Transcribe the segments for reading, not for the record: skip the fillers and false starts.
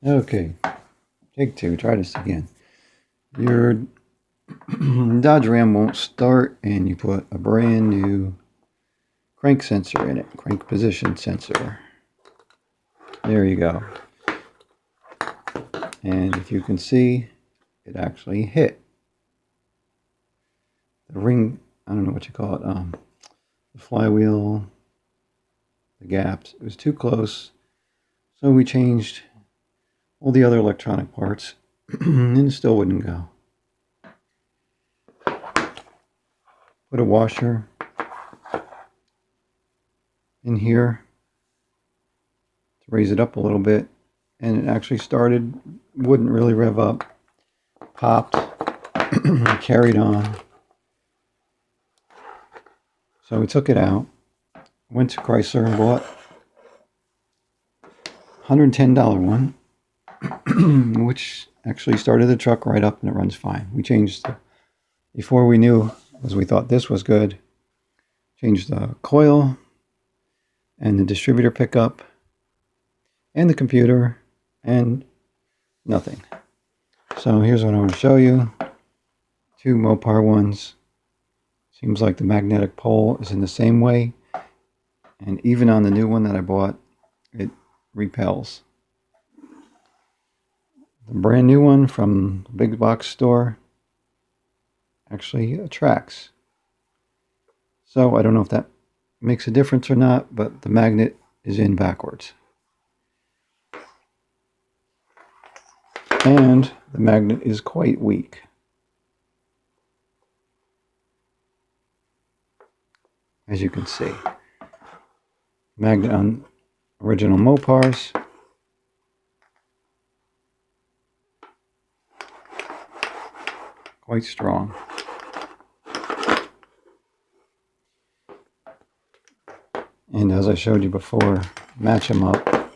Okay, take two. Try this again. Your Dodge Ram won't start, and you put a brand new crank sensor in it, crank position sensor. There you go. And if you can see, it actually hit the ring. I don't know what you call it. The flywheel, the gaps. It was too close, so we changed all the other electronic parts, and it still wouldn't go. Put a washer in here to raise it up a little bit, and it actually started, wouldn't really rev up, popped, carried on. So we took it out, went to Chrysler and bought a $110 one, which actually started the truck right up and it runs fine. We changed before we knew, as we thought this was good, changed the coil and the distributor pickup and the computer, and nothing. So here's what I want to show you. Two Mopar ones. Seems like the magnetic pole is in the same way, and even on the new one that I bought, it repels. The brand new one from the big box store actually attracts. So I don't know if that makes a difference or not, but the magnet is in backwards. And the magnet is quite weak. As you can see. Magnet on original Mopars. Quite strong. And as I showed you before, match them up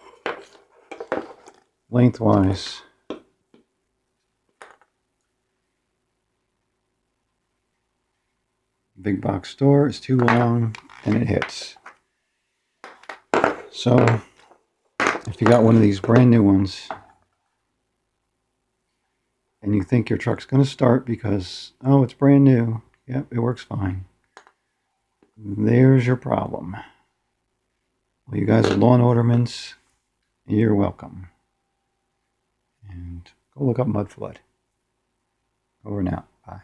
lengthwise. Big box store is too long and it hits. So if you got one of these brand new ones and you think your truck's going to start because, oh, it's brand new, yep, it works fine, there's your problem. Well, you guys are lawn ornaments, you're welcome. And go look up mud flood. Over and out. Bye.